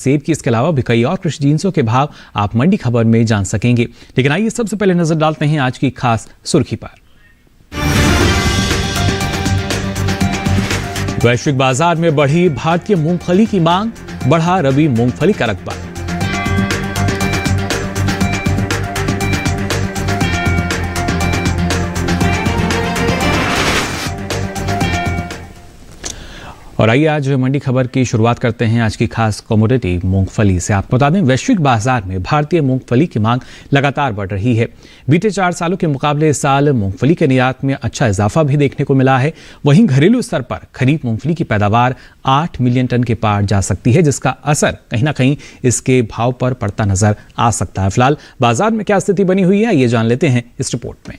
सेब की, इसके अलावा भी कई और कृषि जिन्सों के भाव आप मंडी खबर में जान सकेंगे। लेकिन आइए सबसे पहले नजर डालते हैं आज की खास सुर्खी पर। वैश्विक बाजार में बढ़ी भारतीय मूंगफली की मांग, बढ़ा रबी मूंगफली का रकबा। और आइए आज मंडी खबर की शुरुआत करते हैं आज की खास कमोडिटी मूंगफली से। आपको बता दें, वैश्विक बाजार में भारतीय मूंगफली की मांग लगातार बढ़ रही है। बीते 4 सालों के मुकाबले इस साल मूंगफली के निर्यात में अच्छा इजाफा भी देखने को मिला है। वहीं घरेलू स्तर पर खरीफ मूंगफली की पैदावार 8 मिलियन टन के पार जा सकती है, जिसका असर कहीं ना कहीं इसके भाव पर पड़ता नजर आ सकता है। फिलहाल बाजार में क्या स्थिति बनी हुई है, ये जान लेते हैं इस रिपोर्ट में।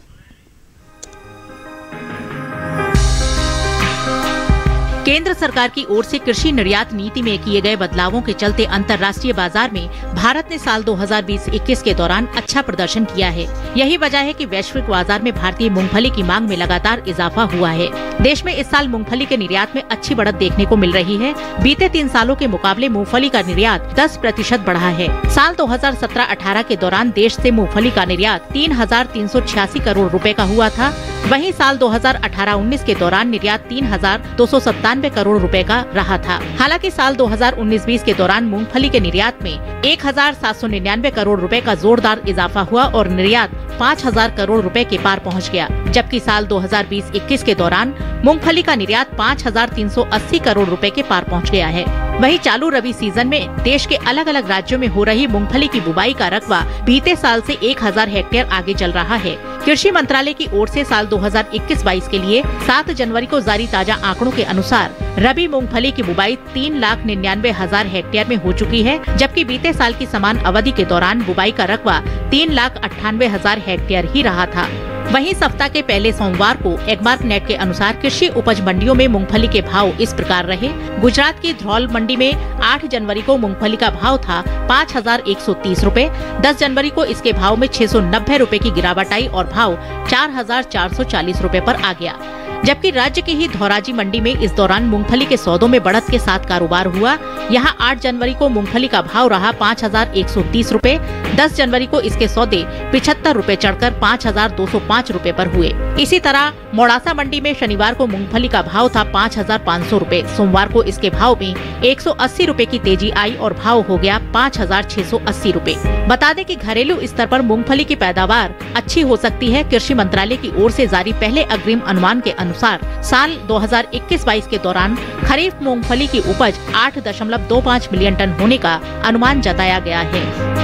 केंद्र सरकार की ओर से कृषि निर्यात नीति में किए गए बदलावों के चलते अंतर्राष्ट्रीय बाजार में भारत ने साल 2020-21 के दौरान अच्छा प्रदर्शन किया है। यही वजह है कि वैश्विक बाजार में भारतीय मूंगफली की मांग में लगातार इजाफा हुआ है। देश में इस साल मूंगफली के निर्यात में अच्छी बढ़त देखने को मिल रही है। बीते 3 सालों के मुकाबले मूंगफली का निर्यात 10% बढ़ा है। साल 2017-18 के दौरान देश से मूंगफली का निर्यात 3,386 करोड़ रुपए का हुआ था। वहीं साल 2018-19 के दौरान निर्यात 3,297 करोड़ रुपए का रहा था। हालांकि साल 2019-20 के दौरान मूंगफली के निर्यात में 1,799 करोड़ रुपए का जोरदार इजाफा हुआ और निर्यात 5,000 करोड़ रुपए के पार पहुंच गया। जबकि साल 2020-21 के दौरान मूंगफली का निर्यात 5,380 करोड़ रुपए के पार पहुंच गया है। वहीं चालू रबी सीजन में देश के अलग अलग राज्यों में हो रही मूंगफली की बुवाई का रकबा बीते साल से 1,000 हेक्टेयर आगे चल रहा है। कृषि मंत्रालय की ओर से साल 2021-22 के लिए 7 जनवरी को जारी ताजा आंकड़ों के अनुसार रबी मूंगफली की बुवाई 3,99,000 हेक्टेयर में हो चुकी है, जबकि बीते साल की समान अवधि के दौरान बुवाई का रकबा 3,98,000 हेक्टेयर ही रहा था। वहीं सप्ताह के पहले सोमवार को एग्मार्क नेट के अनुसार कृषि उपज मंडियों में मूंगफली के भाव इस प्रकार रहे। गुजरात की धौल मंडी में 8 जनवरी को मूंगफली का भाव था 5,130 रुपए। 10 जनवरी को इसके भाव में 690 रुपए की गिरावट आई और भाव 4,440 रुपए पर आ गया। जबकि राज्य की ही धौराजी मंडी में इस दौरान मूंगफली के सौदों में बढ़त के साथ कारोबार हुआ। यहां 8 जनवरी को मूंगफली का भाव रहा 5,130 रुपए। 10 जनवरी को इसके सौदे 75 रुपए चढ़कर 5,205 रुपए पर हुए। इसी तरह मोड़ासा मंडी में शनिवार को मूंगफली का भाव था 5,500 रुपए। सोमवार को इसके भाव में 180 रुपए की तेजी आई और भाव हो गया 5,680 रुपए। बता दें कि घरेलू स्तर पर मूंगफली की पैदावार अच्छी हो सकती है। कृषि मंत्रालय की ओर से जारी पहले अग्रिम अनुमान के अनुसार साल 2021-22 के दौरान खरीफ मूंगफली की उपज 8.25 मिलियन टन होने का अनुमान जताया गया है।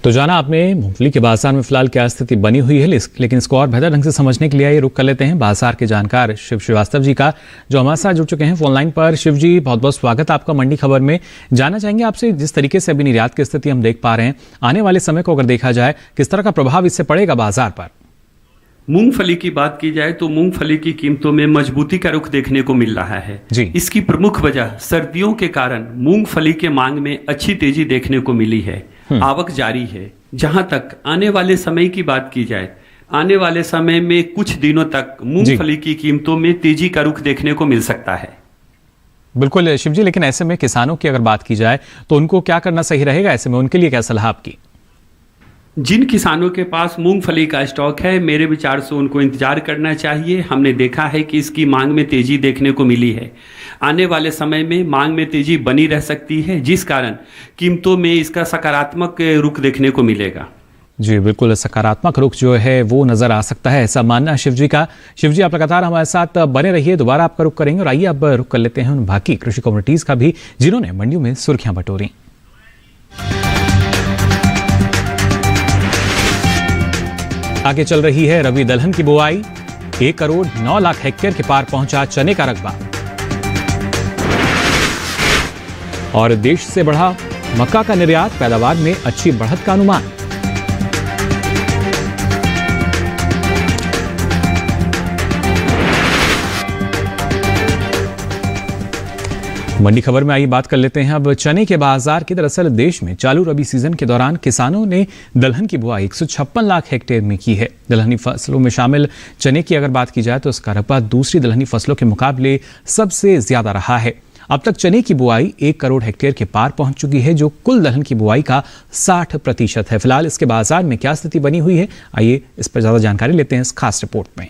तो जाना आपने मूंगफली के बाजार में फिलहाल क्या स्थिति बनी हुई है, लेकिन इसको और बेहतर ढंग से समझने के लिए आइए रुक कर लेते हैं बाजार के जानकार शिव श्रीवास्तव जी का, जो हमारे साथ जुड़ चुके हैं फोन लाइन पर। शिव जी, बहुत बहुत स्वागत आपका मंडी खबर में। जानना चाहेंगे आपसे, जिस तरीके से अभी निर्यात की स्थिति हम देख पा रहे हैं, आने वाले समय को अगर देखा जाए, किस तरह का प्रभाव इससे पड़ेगा बाजार पर? मूंगफली की बात की जाए तो मूंगफली की कीमतों में मजबूती का रुख देखने को मिल रहा है जी। इसकी प्रमुख वजह सर्दियों के कारण मूंगफली के मांग में अच्छी तेजी देखने को मिली है। आवक जारी है। जहां तक आने वाले समय की बात की जाए, आने वाले समय में कुछ दिनों तक मूंगफली की कीमतों में तेजी का रुख देखने को मिल सकता है। बिल्कुल शिव जी, लेकिन ऐसे में किसानों की अगर बात की जाए तो उनको क्या करना सही रहेगा? ऐसे में उनके लिए क्या सलाह आपकी? जिन किसानों के पास मूंगफली का स्टॉक है, मेरे विचार से उनको इंतजार करना चाहिए। हमने देखा है कि इसकी मांग में तेजी देखने को मिली है। आने वाले समय में मांग में तेजी बनी रह सकती है, जिस कारण कीमतों में इसका सकारात्मक रुख देखने को मिलेगा। जी बिल्कुल, सकारात्मक रुख जो है वो नजर आ सकता है, ऐसा मानना शिव जी का। शिव जी, आप लगातार हमारे साथ बने रहिए, दोबारा आपका रुख करेंगे। और आइए अब रुख कर लेते हैं उन बाकी कृषि कम्युनिटीज का भी जिन्होंने मंडियों में सुर्खियां बटोरी। आगे चल रही है रबी दलहन की बुआई। 1 करोड़ 9 लाख हेक्टेयर के पार पहुंचा चने का रकबा। और देश से बढ़ा मक्का का निर्यात, पैदावार में अच्छी बढ़त का अनुमान। मंडी खबर में आइए बात कर लेते हैं अब चने के बाजार की। दरअसल देश में चालू रबी सीजन के दौरान किसानों ने दलहन की बुआई 156 लाख हेक्टेयर में की है। दलहनी फसलों में शामिल चने की अगर बात की जाए तो इसका रकबा दूसरी दलहनी फसलों के मुकाबले सबसे ज्यादा रहा है। अब तक चने की बुआई 1 करोड़ हेक्टेयर के पार पहुंच चुकी है, जो कुल दलहन की बुआई का 60% है। फिलहाल इसके बाजार में क्या स्थिति बनी हुई है, आइए इस पर ज्यादा जानकारी लेते हैं इस खास रिपोर्ट में।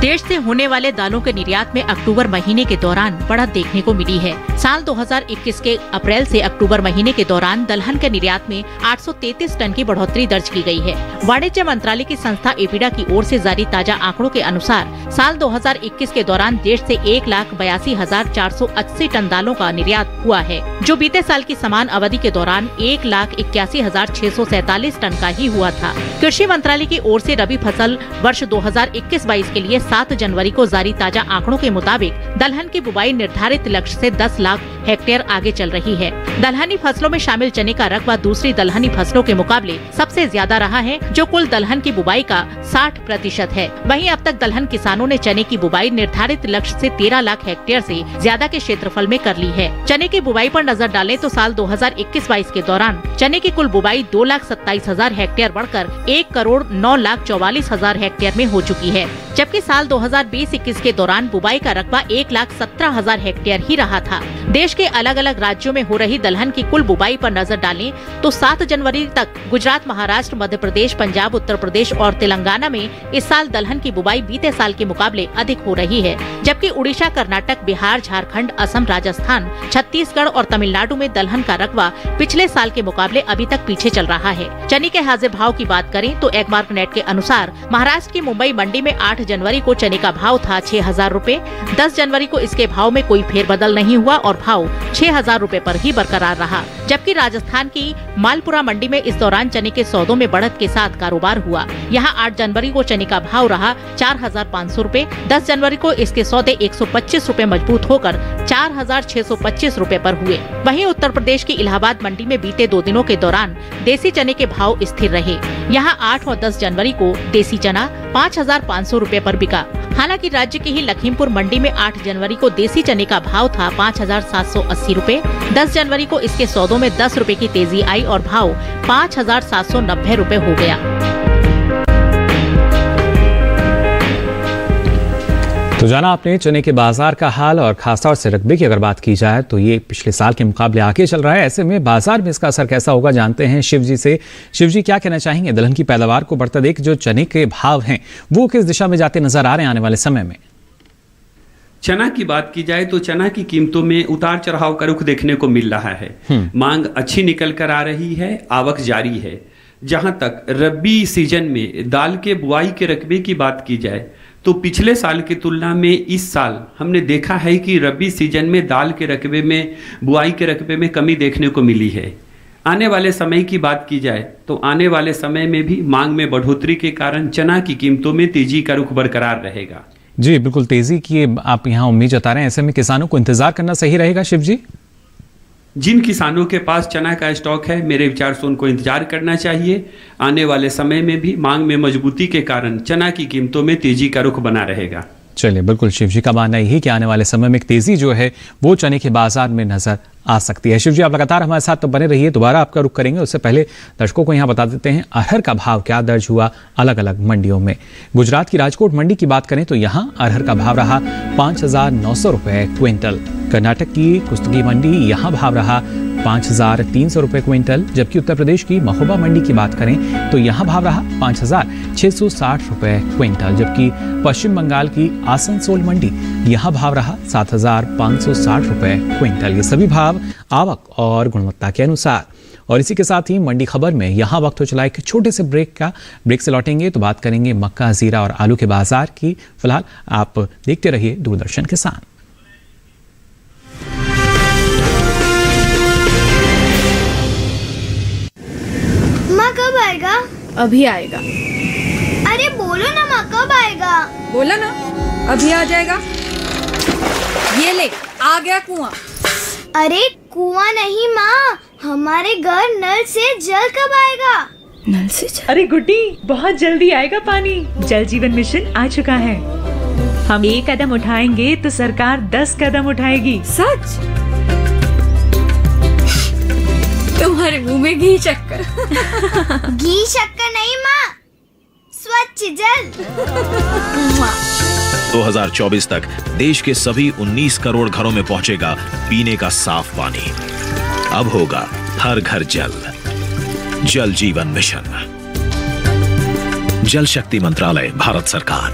देश से होने वाले दालों के निर्यात में अक्टूबर महीने के दौरान बढ़त देखने को मिली है। साल 2021 के अप्रैल से अक्टूबर महीने के दौरान दलहन के निर्यात में 833 टन की बढ़ोतरी दर्ज की गई है। वाणिज्य मंत्रालय की संस्था एपीडा की ओर से जारी ताजा आंकड़ों के अनुसार साल 2021 के दौरान देश से 1,82,480 टन दालों का निर्यात हुआ है, जो बीते साल की समान अवधि के दौरान 1,81,647 टन का ही हुआ था। कृषि मंत्रालय की ओर से रबी फसल वर्ष 2021-22 के लिए 7 जनवरी को जारी ताजा आंकड़ों के मुताबिक दलहन की बुवाई निर्धारित लक्ष्य से 10 लाख हेक्टेयर आगे चल रही है। दलहनी फसलों में शामिल चने का रकबा दूसरी दलहनी फसलों के मुकाबले सबसे ज्यादा रहा है, जो कुल दलहन की बुवाई का 60% है। वहीं अब तक दलहन किसानों ने चने की बुवाई निर्धारित लक्ष्य से 13 लाख हेक्टेयर से ज्यादा के क्षेत्रफल में कर ली है। चने की बुवाई पर नजर डालें तो साल 2021-22 के दौरान चने की कुल बुवाई 2,27,000 हेक्टेयर बढ़कर 1,09,44,000 हेक्टेयर में हो चुकी है, जबकि साल 2020-21 के दौरान बुवाई का रकबा 1,17,000 हेक्टेयर ही रहा था। देश के अलग अलग राज्यों में हो रही दलहन की कुल बुवाई पर नजर डालें तो 7 जनवरी तक गुजरात, महाराष्ट्र, मध्य प्रदेश, पंजाब, उत्तर प्रदेश और तेलंगाना में इस साल दलहन की बुवाई बीते साल के मुकाबले अधिक हो रही है, जबकि उड़ीसा, कर्नाटक, बिहार, झारखंड, असम, राजस्थान, छत्तीसगढ़ और तमिलनाडु में दलहन का रकबा पिछले साल के मुकाबले अभी तक पीछे चल रहा है। चने के हाजिर भाव की बात करें तो एगमार्क नेट के अनुसार महाराष्ट्र की मुंबई मंडी में 8 जनवरी को चने का भाव था 6,000 रूपए। 10 जनवरी को इसके भाव में कोई फेरबदल नहीं हुआ और भाव 6,000 रूपए पर ही बरकरार रहा, जबकि राजस्थान की मालपुरा मंडी में इस दौरान चने के सौदों में बढ़त के साथ कारोबार हुआ। यहाँ 8 जनवरी को चने का भाव रहा 4,500 रूपए। 10 जनवरी को इसके सौदे 125 रूपए मजबूत होकर 4,625 रूपए पर हुए। वहीं उत्तर प्रदेश की इलाहाबाद मंडी में बीते 2 दिनों के दौरान देसी चने के भाव स्थिर रहे। यहाँ 8 और 10 जनवरी को देसी चना 5,500 रूपए पर बिका। हालांकि राज्य की ही लखीमपुर मंडी में 8 जनवरी को देसी चने का भाव था 5,780 रूपए। 10 जनवरी को इसके सौदों में 10 रूपए की तेजी आई और भाव 5,790 रूपए हो गया। तो जाना आपने चने के बाजार का हाल, और खासतौर से रकबे की अगर बात की जाए तो ये पिछले साल के मुकाबले आगे चल रहा है। ऐसे में बाजार में इसका असर कैसा होगा, जानते हैं शिव जी से। शिव जी, क्या कहना चाहेंगे? दलहन की पैदावार को बढ़ता देख जो चने के भाव हैं वो किस दिशा में जाते नजर आ रहे हैं आने वाले समय में? चना की बात की जाए तो चना की कीमतों में उतार चढ़ाव का रुख देखने को मिल रहा है। मांग अच्छी निकल कर आ रही है, आवक जारी है। जहां तक रबी सीजन में दाल के बुआई के रकबे की बात की जाए तो पिछले साल की तुलना में इस साल हमने देखा है कि रबी सीजन में दाल के रकबे में, बुआई के रकबे में कमी देखने को मिली है। आने वाले समय की बात की जाए तो आने वाले समय में भी मांग में बढ़ोतरी के कारण चना की कीमतों में तेजी का रुख बरकरार रहेगा। जी बिल्कुल, तेजी की आप यहाँ उम्मीद जता रहे हैं। ऐसे में किसानों को इंतजार करना सही रहेगा शिव जी? जिन किसानों के पास चना का स्टॉक है, मेरे विचार से उनको इंतजार करना चाहिए। आने वाले समय में भी मांग में मजबूती के कारण चना की कीमतों में तेजी का रुख बना रहेगा। चलिए, बिल्कुल शिव जी का मानना यही कि आने वाले समय में तेजी जो है वो चने के बाजार में नजर आ सकती है। शिव जी, आप लगातार हमारे साथ तो बने रहिए, दोबारा आपका रुख करेंगे। उससे पहले दर्शकों को यहाँ बता देते हैं अरहर का भाव क्या दर्ज हुआ अलग अलग मंडियों में। गुजरात की राजकोट मंडी की बात करें तो यहाँ अरहर का भाव रहा 5,900 रुपए क्विंटल। कर्नाटक की कुस्तगी मंडी यहाँ भाव रहा 5,300 रुपए क्विंटल, जबकि उत्तर प्रदेश की महोबा मंडी की बात करें तो यहाँ भाव रहा 5,660 रुपए क्विंटल, जबकि पश्चिम बंगाल की आसनसोल मंडी यहाँ भाव रहा 7,560 रुपए क्विंटल। ये सभी भाव आवक और गुणवत्ता के अनुसार। और इसी के साथ ही मंडी खबर में यहाँ वक्त हो चला एक छोटे से ब्रेक से लौटेंगे तो बात करेंगे मक्का, जीरा और आलू के बाजार की। फिलहाल आप देखते रहिए दूरदर्शन के साथ। कब आएगा? अभी आएगा। अरे बोलो ना माँ, कब आएगा? बोला ना, अभी आ जाएगा। ये ले, आ गया कुआं। अरे कुआं नहीं माँ, हमारे घर नल से जल कब आएगा? नल से चल। अरे गुड्डी, बहुत जल्दी आएगा पानी। जल जीवन मिशन आ चुका है। हम 1 कदम उठाएंगे तो सरकार 10 कदम उठाएगी। सच? तुम्हारे मुंह में घी शक्कर। घी शक्कर नहीं माँ, स्वच्छ जल। 2024 तक देश के सभी 19 करोड़ घरों में पहुंचेगा पीने का साफ पानी। अब होगा हर घर जल। जल जीवन मिशन, जल शक्ति मंत्रालय, भारत सरकार।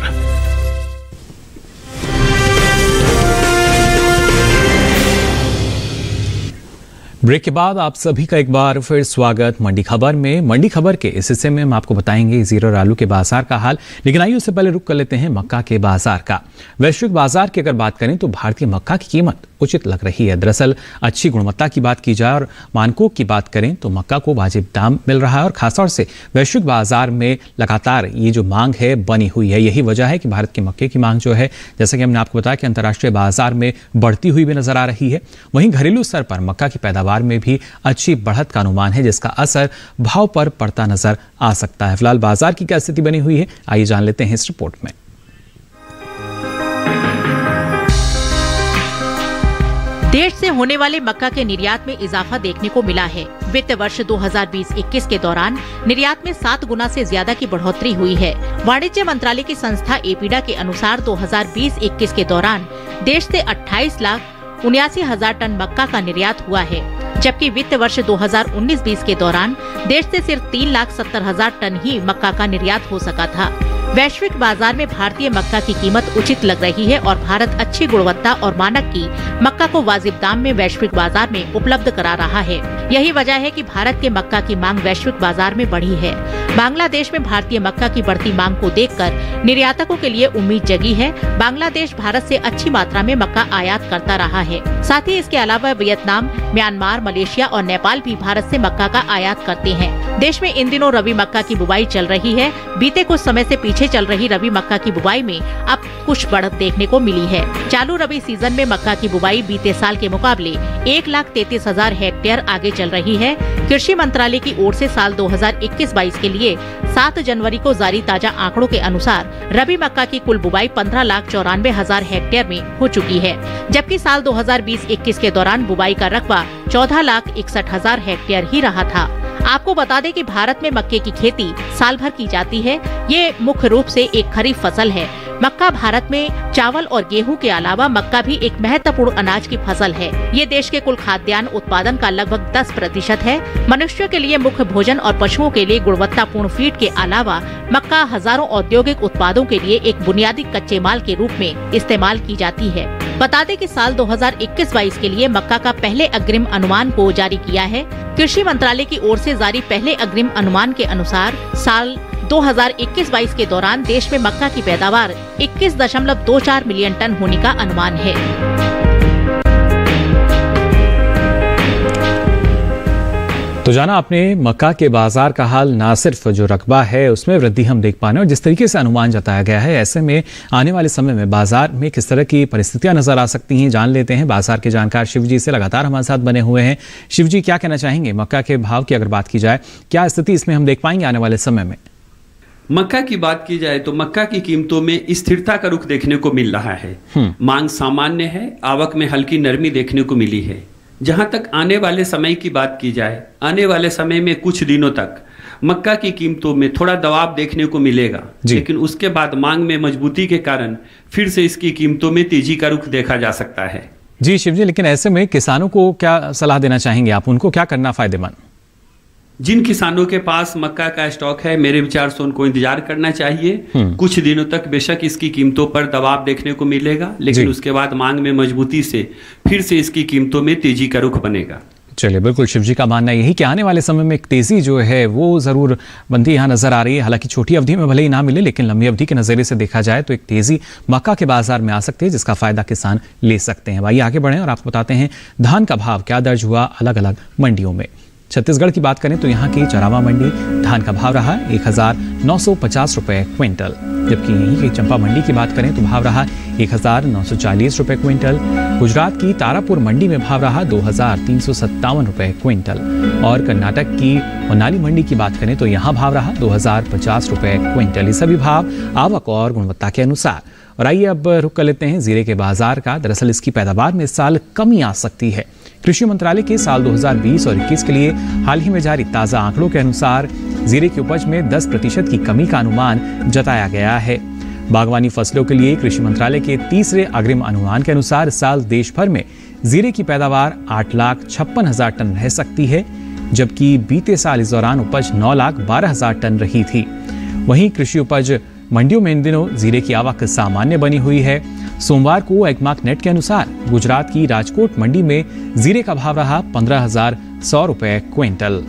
ब्रेक के बाद आप सभी का एक बार फिर स्वागत मंडी खबर में। मंडी खबर के इस हिस्से में हम आपको बताएंगे जीरा और आलू के बाजार का हाल, लेकिन आइए उससे पहले रुक कर लेते हैं मक्का के बाजार का। वैश्विक बाजार की अगर बात करें तो भारतीय मक्का की कीमत उचित लग रही है। दरअसल अच्छी गुणवत्ता की बात की जाए और मानकों की बात करें तो मक्का को वाजिब दाम मिल रहा है और खासतौर से वैश्विक बाजार में लगातार ये जो मांग है बनी हुई है। यही वजह है कि भारत के मक्के की मांग जो है, जैसा कि हमने आपको बताया, कि अंतर्राष्ट्रीय बाजार में बढ़ती हुई भी नजर आ रही है। वहीं घरेलू स्तर पर मक्का की पैदावार में भी अच्छी बढ़त का अनुमान है, जिसका असर भाव पर पड़ता नजर आ सकता है। फिलहाल बाजार की क्या स्थिति बनी हुई है, आइए जान लेते हैं इस रिपोर्ट में। देश से होने वाले मक्का के निर्यात में इजाफा देखने को मिला है। वित्त वर्ष 2020-21 के दौरान निर्यात में 7 गुना से ज्यादा की बढ़ोतरी हुई है। वाणिज्य मंत्रालय की संस्था एपीडा के अनुसार 2020-21 के दौरान देश से 28,79,000 टन मक्का का निर्यात हुआ है, जबकि वित्त वर्ष 2019-20 के दौरान देश से सिर्फ 3,70,000 टन ही मक्का का निर्यात हो सका था। वैश्विक बाजार में भारतीय मक्का की कीमत उचित लग रही है और भारत अच्छी गुणवत्ता और मानक की मक्का को वाजिब दाम में वैश्विक बाजार में उपलब्ध करा रहा है। यही वजह है कि भारत के मक्का की मांग वैश्विक बाजार में बढ़ी है। बांग्लादेश में भारतीय मक्का की बढ़ती मांग को देखकर निर्यातकों के लिए उम्मीद जगी है। बांग्लादेश भारत से अच्छी मात्रा में मक्का आयात करता रहा है। साथ ही इसके अलावा वियतनाम, म्यांमार, मलेशिया और नेपाल भी भारत से मक्का का आयात करते हैं। देश में इन दिनों रबी मक्का की बुवाई चल रही है। बीते कुछ समय से पीछे चल रही रबी मक्का की बुवाई में अब कुछ बढ़त देखने को मिली है। चालू रबी सीजन में मक्का की बुवाई बीते साल के मुकाबले 1,33,000 हेक्टेयर आगे चल रही है। कृषि मंत्रालय की ओर से साल 2021-22 के लिए 7 जनवरी को जारी ताजा आंकड़ों के अनुसार रबी मक्का की कुल बुवाई 15,94,000 हेक्टेयर में हो चुकी है, जबकि साल 2020-21 के दौरान बुवाई का रकबा 14,61,000 हेक्टेयर ही रहा था। आपको बता दें कि भारत में मक्के की खेती साल भर की जाती है। ये मुख्य रूप से एक खरीफ फसल है। मक्का भारत में चावल और गेहूं के अलावा मक्का भी एक महत्वपूर्ण अनाज की फसल है। ये देश के कुल खाद्यान्न उत्पादन का लगभग 10% है। मनुष्य के लिए मुख्य भोजन और पशुओं के लिए गुणवत्तापूर्ण फीड के अलावा मक्का हजारों औद्योगिक उत्पादों के लिए एक बुनियादी कच्चे माल के रूप में इस्तेमाल की जाती है। बता दें कि साल 2021-22 के लिए मक्का का पहले अग्रिम अनुमान को जारी किया है। कृषि मंत्रालय की ओर से जारी पहले अग्रिम अनुमान के अनुसार साल 2021-22 के दौरान देश में मक्का की पैदावार 21.24 मिलियन टन होने का अनुमान है। तो जाना आपने मक्का के बाजार का हाल। ना सिर्फ जो रकबा है उसमें वृद्धि हम देख पा रहे हैं और जिस तरीके से अनुमान जताया गया है, ऐसे में आने वाले समय में बाजार में किस तरह की परिस्थितियां नजर आ सकती हैं, जान लेते हैं। बाजार के जानकार शिवजी से लगातार हमारे साथ बने हुए हैं। शिवजी, क्या कहना चाहेंगे मक्का के भाव की अगर बात की जाए, क्या स्थिति इसमें हम देख पाएंगे आने वाले समय में? मक्का की बात की जाए तो मक्का की कीमतों में स्थिरता का रुख देखने को मिल रहा है। मांग सामान्य है, आवक में हल्की नरमी देखने को मिली है। जहां तक आने वाले समय की बात की जाए, आने वाले समय में कुछ दिनों तक मक्का की कीमतों में थोड़ा दबाव देखने को मिलेगा, लेकिन उसके बाद मांग में मजबूती के कारण फिर से इसकी कीमतों में तेजी का रुख देखा जा सकता है। जी शिवजी, लेकिन ऐसे में किसानों को क्या सलाह देना चाहेंगे आप? उनको क्या करना फायदेमंद? जिन किसानों के पास मक्का का स्टॉक है, मेरे विचार से उनको इंतजार करना चाहिए। कुछ दिनों तक बेशक इसकी कीमतों पर दबाव देखने को मिलेगा, लेकिन उसके बाद मांग में मजबूती से फिर से इसकी कीमतों में तेजी का रुख बनेगा। चलिए, बिल्कुल शिवजी का मानना यही कि आने वाले समय में एक तेजी जो है वो जरूर बनती यहाँ नजर आ रही है। हालांकि छोटी अवधि में भले ही ना मिले, लेकिन लंबी अवधि के नजरिए से देखा जाए तो एक तेजी मक्का के बाजार में आ सकती है, जिसका फायदा किसान ले सकते हैं। भाई आगे बढ़ें और आपको बताते हैं धान का भाव क्या दर्ज हुआ अलग अलग मंडियों में। छत्तीसगढ़ की बात करें तो यहाँ की चरावा मंडी धान का भाव रहा 1950 रुपए क्विंटल, जबकि यहीं की चंपा मंडी की बात करें तो भाव रहा 1940 रुपए क्विंटल। गुजरात की तारापुर मंडी में भाव रहा 2357 रुपए क्विंटल और कर्नाटक की मनाली मंडी की बात करें तो यहाँ भाव रहा 2050 रुपए क्विंटल। ये सभी भाव आवक और गुणवत्ता के अनुसार। और आइए अब रुक कर लेते हैं जीरे के बाजार का। दरअसल इसकी पैदावार में इस साल कमी आ सकती है। कृषि मंत्रालय के साल 2020 और 21 के लिए हाल ही में जारी ताजा आंकड़ों के अनुसार जीरे की उपज में 10% की कमी का अनुमान जताया गया है। बागवानी फसलों के लिए कृषि मंत्रालय के तीसरे अग्रिम अनुमान के अनुसार इस साल देश भर में जीरे की पैदावार 8,56,000 टन रह सकती है, जबकि बीते साल इस दौरान उपज 9,12,000 टन रही थी। वहीं कृषि उपज मंडियों में इन दिनों जीरे की आवक सामान्य बनी हुई है। सोमवार को एग्मार्क नेट के अनुसार गुजरात की राजकोट मंडी में जीरे का भाव रहा 15,100 रुपए क्विंटल।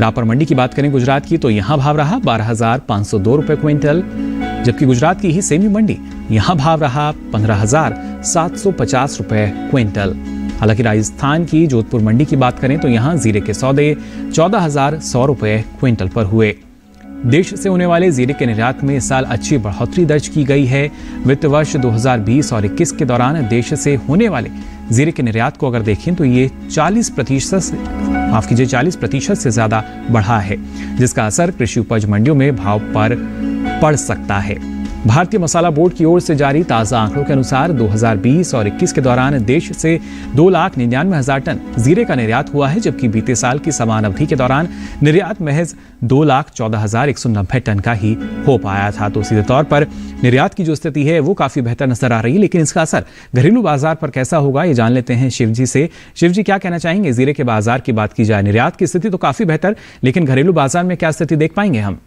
रापर मंडी की बात करें गुजरात की तो यहाँ भाव रहा 12,502 रुपए क्विंटल, जबकि गुजरात की ही सेमी मंडी यहाँ भाव रहा 15,750 रुपए क्विंटल। हालांकि राजस्थान की जोधपुर मंडी की बात करें तो यहाँ जीरे के सौदे 14,100 रुपए क्विंटल पर हुए। देश से होने वाले जीरे के निर्यात में इस साल अच्छी बढ़ोतरी दर्ज की गई है। वित्त वर्ष 2020 और 21 के दौरान देश से होने वाले जीरे के निर्यात को अगर देखें तो ये 40% से ज्यादा बढ़ा है, जिसका असर कृषि उपज मंडियों में भाव पर पड़ सकता है। भारतीय मसाला बोर्ड की ओर से जारी ताजा आंकड़ों के अनुसार 2020 और 21 के दौरान देश से 2,99,000 टन जीरे का निर्यात हुआ है, जबकि बीते साल की समान अवधि के दौरान निर्यात महज 2,14,190 टन का ही हो पाया था। तो सीधे तौर पर निर्यात की जो स्थिति है वो काफी बेहतर नजर आ रही है, लेकिन इसका असर घरेलू बाजार पर कैसा होगा ये जान लेते हैं शिव जी से। शिव जी, क्या कहना चाहेंगे? जीरे के बाजार की बात की जाए, निर्यात की स्थिति तो काफी बेहतर, लेकिन घरेलू बाजार में क्या स्थिति देख पाएंगे हम?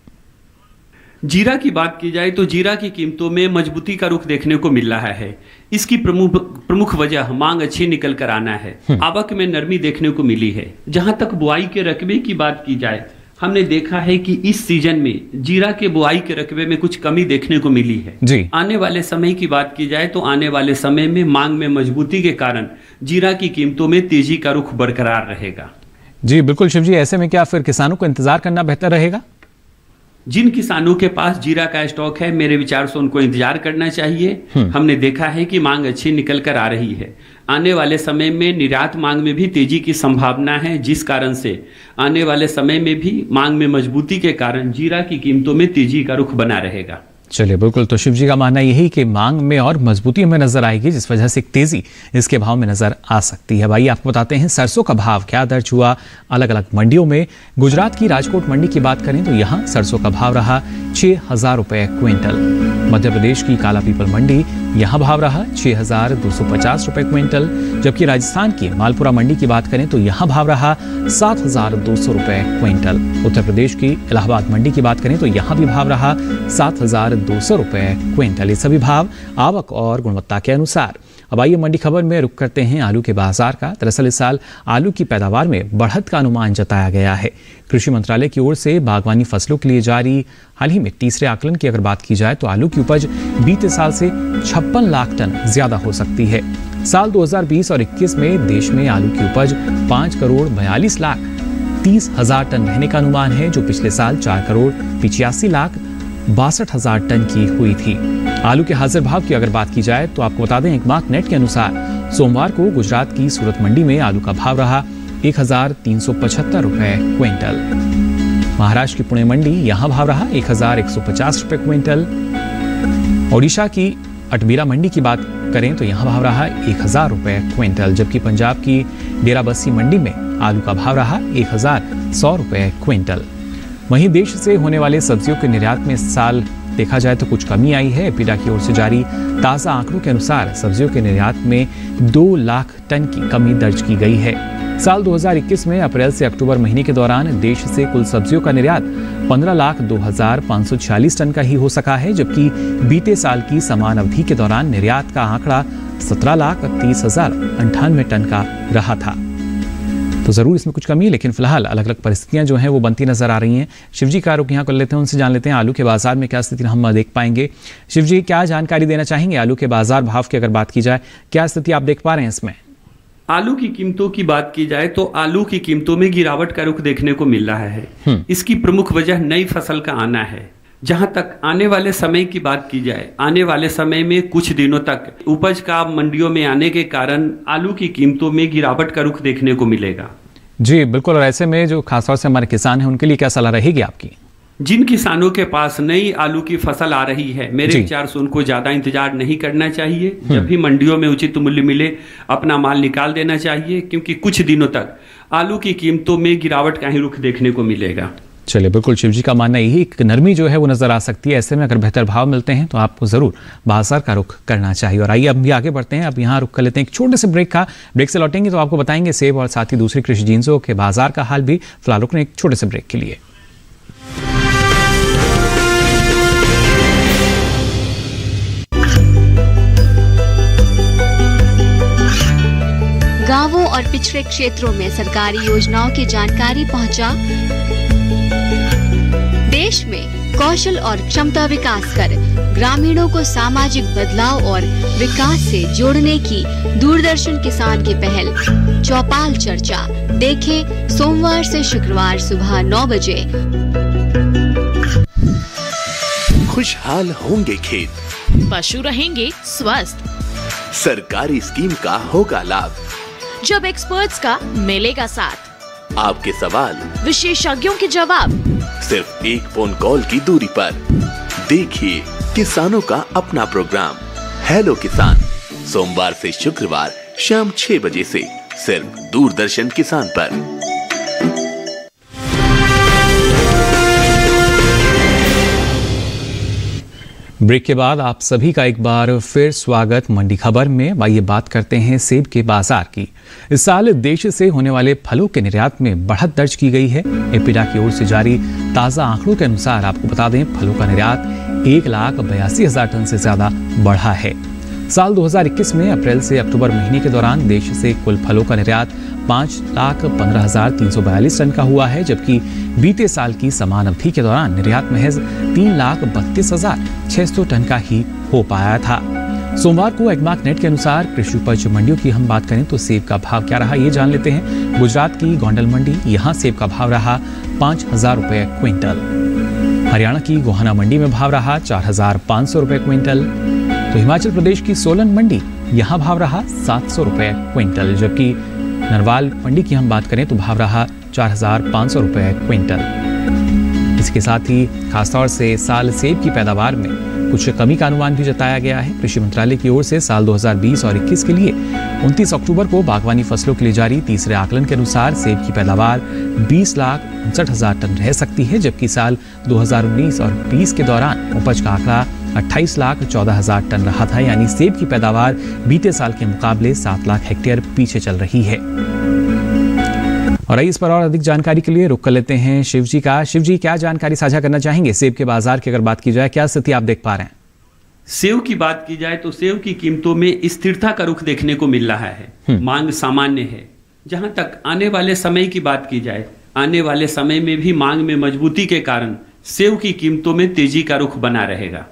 जीरा की बात की जाए तो जीरा की कीमतों में मजबूती का रुख देखने को मिल रहा है। इसकी प्रमुख वजह मांग अच्छी निकल कर आना है। आवक में नरमी देखने को मिली है। जहां तक बुआई के रकबे की बात की जाए, हमने देखा है कि इस सीजन में जीरा के बुआई के रकबे में कुछ कमी देखने को मिली है जी। आने वाले समय की बात की जाए तो आने वाले समय में मांग में मजबूती के कारण जीरा की कीमतों में तेजी का रुख बरकरार रहेगा। जी बिल्कुल शिव जी, ऐसे में क्या फिर किसानों को इंतजार करना बेहतर रहेगा? जिन किसानों के पास जीरा का स्टॉक है, मेरे विचार से उनको इंतजार करना चाहिए। हमने देखा है कि मांग अच्छी निकल कर आ रही है। आने वाले समय में निर्यात मांग में भी तेजी की संभावना है, जिस कारण से आने वाले समय में भी मांग में मजबूती के कारण जीरा की कीमतों में तेजी का रुख बना रहेगा। चलिए बिल्कुल, तो शिव जी का मानना यही कि मांग में और मजबूती में नजर आएगी, जिस वजह से एक तेजी इसके भाव में नजर आ सकती है। भाई आपको बताते हैं सरसों का भाव क्या दर्ज हुआ अलग अलग मंडियों में। गुजरात की राजकोट मंडी की बात करें तो यहाँ सरसों का भाव रहा 6,000 रुपए क्विंटल। मध्य प्रदेश की काला पीपल मंडी यहाँ भाव रहा 6,250 रुपए क्विंटल, जबकि राजस्थान की मालपुरा मंडी की बात करें तो यहाँ भाव रहा 7,200 रुपए क्विंटल। उत्तर प्रदेश की इलाहाबाद मंडी की बात करें तो यहाँ भी भाव रहा 7,200 रुपए क्विंटल। ये सभी भाव आवक और गुणवत्ता के अनुसार। अब आइए मंडी खबर में रुक करते हैं आलू के बाजार का। दरअसल इस साल आलू की पैदावार में बढ़त का अनुमान जताया गया है। कृषि मंत्रालय की ओर से बागवानी फसलों के लिए जारी हाल ही में तीसरे आकलन की अगर बात की जाए तो आलू की उपज बीते साल से 56 लाख टन ज्यादा हो सकती है। साल 2020 और 21 में देश में आलू की उपज 5,42,30,000 टन रहने का अनुमान है, जो पिछले साल 4,85,62,000 टन की हुई थी। आलू के हाजिर भाव की अगर बात की जाए तो आपको बता दें एग्मार्क नेट के अनुसार सोमवार को गुजरात की सूरत मंडी में आलू का भाव रहा 1,375 रुपए क्विंटल। महाराष्ट्र की पुणे मंडी यहाँ भाव रहा 1,150 रुपए क्विंटल। ओडिशा की अटबीरा मंडी की बात करें तो यहाँ भाव रहा 1,000 रुपए क्विंटल, जबकि पंजाब की डेराबस्सी मंडी में आलू का भाव रहा 1,100 रुपए क्विंटल। वहीं देश से होने वाले सब्जियों के निर्यात में इस साल देखा जाए तो कुछ कमी आई है। एपीडा की ओर से जारी ताज़ा आंकड़ों के अनुसार सब्जियों के निर्यात में 2 लाख टन की कमी दर्ज की गई है। साल 2021 में अप्रैल से अक्टूबर महीने के दौरान देश से कुल सब्जियों का निर्यात 15,02,546 टन का ही हो सका है, जबकि बीते साल की समान अवधि के दौरान निर्यात का आंकड़ा 17,30,098 टन का रहा था। तो जरूर इसमें कुछ कमी है, लेकिन फिलहाल अलग अलग परिस्थितियां जो हैं वो बनती नजर आ रही हैं। शिवजी का रुख यहाँ कर लेते हैं, उनसे जान लेते हैं आलू के बाजार में क्या स्थिति हम देख पाएंगे। शिवजी, क्या जानकारी देना चाहेंगे आलू के बाजार भाव की अगर बात की जाए, क्या स्थिति आप देख पा रहे हैं इसमें? आलू की कीमतों की बात की जाए तो आलू की कीमतों में गिरावट का रुख देखने को मिल रहा है। इसकी प्रमुख वजह नई फसल का आना है। जहां तक आने वाले समय की बात की जाए, आने वाले समय में कुछ दिनों तक उपज का मंडियों में आने के कारण आलू की कीमतों में गिरावट का रुख देखने को मिलेगा। जी बिल्कुल। और ऐसे में जो खासतौर से हमारे किसान हैं उनके लिए क्या सलाह रहेगी आपकी? जिन किसानों के पास नई आलू की फसल आ रही है, मेरे विचार से उनको ज्यादा इंतजार नहीं करना चाहिए। जब भी मंडियों में उचित मूल्य मिले अपना माल निकाल देना चाहिए, क्योंकि कुछ दिनों तक आलू की कीमतों में गिरावट का ही रुख देखने को मिलेगा। चलिए, बिल्कुल शिव जी का मानना यही, एक नरमी जो है वो नजर आ सकती है। ऐसे में अगर बेहतर भाव मिलते हैं तो आपको जरूर बाजार का रुख करना चाहिए। और आइए अब भी आगे बढ़ते हैं। अब यहाँ रुख कर लेते हैं एक छोटे से ब्रेक का। ब्रेक से लौटेंगे तो आपको बताएंगे सेब और साथ ही दूसरी कृषि जिन्सों के बाजार का हाल भी। फिलहाल रुकने एक छोटे से ब्रेक के लिए। गांवों और पिछड़े क्षेत्रों में सरकारी योजनाओं की जानकारी पहुंचा। देश में कौशल और क्षमता विकास कर ग्रामीणों को सामाजिक बदलाव और विकास से जोड़ने की दूरदर्शन किसान की पहल चौपाल चर्चा देखें सोमवार से शुक्रवार सुबह 9 बजे। खुशहाल होंगे खेत, पशु रहेंगे स्वस्थ, सरकारी स्कीम का होगा लाभ, जब एक्सपर्ट्स का मिलेगा साथ, आपके सवाल विशेषज्ञों के जवाब, सिर्फ एक फोन कॉल की दूरी पर। देखिए किसानों का अपना प्रोग्राम हेलो किसान, सोमवार से शुक्रवार शाम 6 बजे से सिर्फ दूरदर्शन किसान पर। ब्रेक के बाद आप सभी का एक बार फिर स्वागत मंडी खबर में। आइए बात करते हैं सेब के बाजार की। इस साल देश से होने वाले फलों के निर्यात में बढ़त दर्ज की गई है। एपीडा की ओर से जारी ताज़ा आंकड़ों के अनुसार आपको बता दें फलों का निर्यात 1,82,000 टन से ज्यादा बढ़ा है। साल 2021 में अप्रैल से अक्टूबर महीने के दौरान देश से कुल फलों का निर्यात 5,15,342 टन का हुआ है, जबकि बीते साल की समान अवधि के दौरान निर्यात महज 3,32,600 टन का ही हो पाया था। सोमवार को एग्मार्क नेट के अनुसार कृषि उपज मंडियों की हम बात करें तो सेब का भाव क्या रहा ये जान लेते हैं। गुजरात की गोंडल मंडी, यहाँ सेब का भाव रहा 5,000 रुपए क्विंटल। हरियाणा की गोहाना मंडी में भाव रहा 4,500 रुपए क्विंटल। तो हिमाचल प्रदेश की सोलन मंडी, यहाँ भाव रहा 700 रुपए क्विंटल, जबकि नरवाल मंडी की हम बात करें तो भाव रहा 4,500 रुपए क्विंटल। इसके साथ ही खासतौर से साल सेब की पैदावार में कुछ कमी का अनुमान भी जताया गया है। कृषि मंत्रालय की ओर से साल 2020 और 21 के लिए 29 अक्टूबर को बागवानी फसलों के लिए जारी तीसरे आकलन के अनुसार सेब की पैदावार 20,59,000 टन रह सकती है, जबकि साल 2019 और 20 के दौरान उपज का आंकड़ा 28,14,000 टन रहा था। यानी सेब की पैदावार बीते साल के मुकाबले 7 लाख हेक्टेयर पीछे चल रही है। और इस पर और अधिक जानकारी के लिए रुक कर लेते हैं शिव जी का। शिव जी, क्या जानकारी साझा करना चाहेंगे सेब के बाजार की अगर बात की जाए, क्या स्थिति आप देख पा रहे हैं? सेब की बात की जाए तो सेब की कीमतों में स्थिरता का रुख देखने को मिल रहा है। मांग सामान्य है। जहां तक आने वाले समय की बात की जाए, आने वाले समय में भी मांग में मजबूती के कारण सेब की कीमतों में तेजी का रुख बना रहेगा।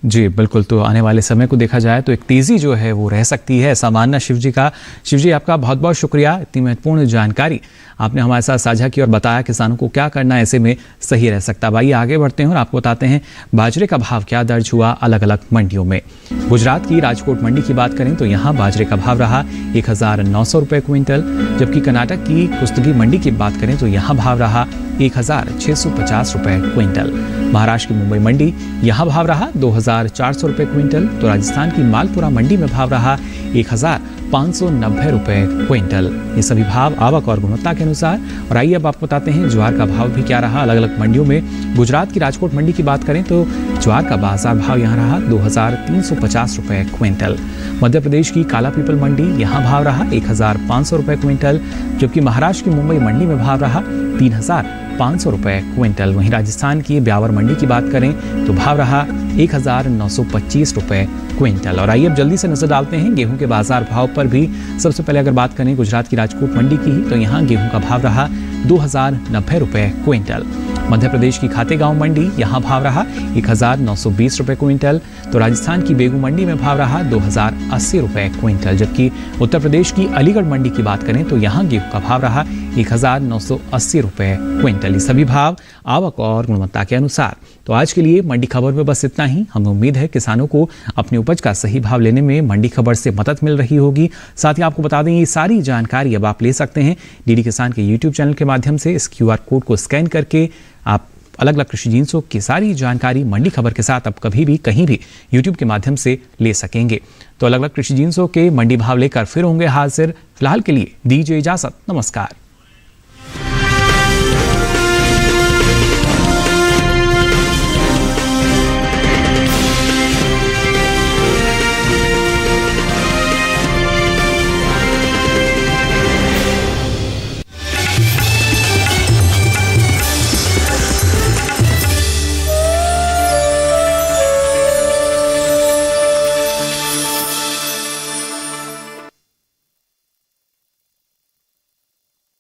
जी बिल्कुल। तो आने वाले समय को देखा जाए तो एक तेजी जो है वो रह सकती है, ऐसा मानना शिव जी का। शिव जी, आपका बहुत बहुत शुक्रिया, इतनी महत्वपूर्ण जानकारी आपने हमारे साथ साझा की और बताया किसानों को क्या करना ऐसे में सही रह सकता है। भाई आगे बढ़ते हैं और आपको बताते हैं बाजरे का भाव क्या दर्ज हुआ अलग अलग मंडियों में। गुजरात की राजकोट मंडी की बात करें तो यहाँ बाजरे का भाव रहा 1,900 रुपए क्विंटल, जबकि कर्नाटक की कुस्तगी मंडी की बात करें तो यहाँ भाव रहा 1,650 रुपए क्विंटल। महाराष्ट्र की मुंबई मंडी, यहाँ भाव रहा 2,400 रुपए क्विंटल। तो राजस्थान की मालपुरा मंडी में भाव रहा 1,590 रुपए क्विंटल। ये सभी भाव आवक और गुणवत्ता के अनुसार। और आइए अब आपको बताते हैं ज्वार का भाव भी क्या रहा अलग अलग मंडियों में। गुजरात की राजकोट मंडी की बात करें तो ज्वार का बाजार भाव यहाँ रहा 2,350 रुपए क्विंटल। मध्य प्रदेश की काला पीपल मंडी, यहाँ भाव रहा 1,500 रुपए क्विंटल, जबकि महाराष्ट्र की मुंबई मंडी में भाव रहा 3,500 रुपए क्विंटल। वहीं राजस्थान की ब्यावर मंडी की बात करें तो भाव रहा 1,925 रुपए क्विंटल। और आइए अब जल्दी से नजर डालते हैं गेहूं के बाजार भाव पर भी। सबसे पहले अगर बात करें गुजरात की राजकोट मंडी की ही तो यहाँ गेहूं का भाव रहा 2,090 रुपए क्विंटल। मध्य प्रदेश की खातेगांव मंडी, यहाँ भाव रहा 1920 रुपए क्विंटल। तो राजस्थान की बेगू मंडी में भाव रहा 2080 रुपए क्विंटल। जबकि उत्तर प्रदेश की अलीगढ़ मंडी की बात करें तो यहाँ गेहूं का भाव रहा 1980 रुपए क्विंटल। ये सभी भाव आवक और गुणवत्ता के अनुसार। तो आज के लिए मंडी खबर में बस इतना ही। हमें उम्मीद है किसानों को अपनी उपज का सही भाव लेने में मंडी खबर से मदद मिल रही होगी। साथ ही आपको बता दें, ये सारी जानकारी अब आप ले सकते हैं डीडी किसान के यूट्यूब चैनल के माध्यम से। इस QR कोड को स्कैन करके आप अलग अलग कृषि जिंसों की सारी जानकारी मंडी खबर के साथ अब कभी भी कहीं भी यूट्यूब के माध्यम से ले सकेंगे। तो अलग अलग कृषि जिंसों के मंडी भाव लेकर फिर होंगे हाजिर। फिलहाल के लिए दीजिए इजाजत, नमस्कार।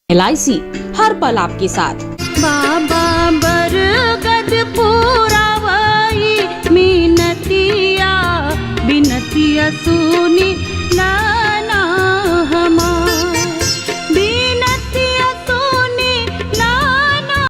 LIC हर पल आपके साथ। बाबा बरगद पूरा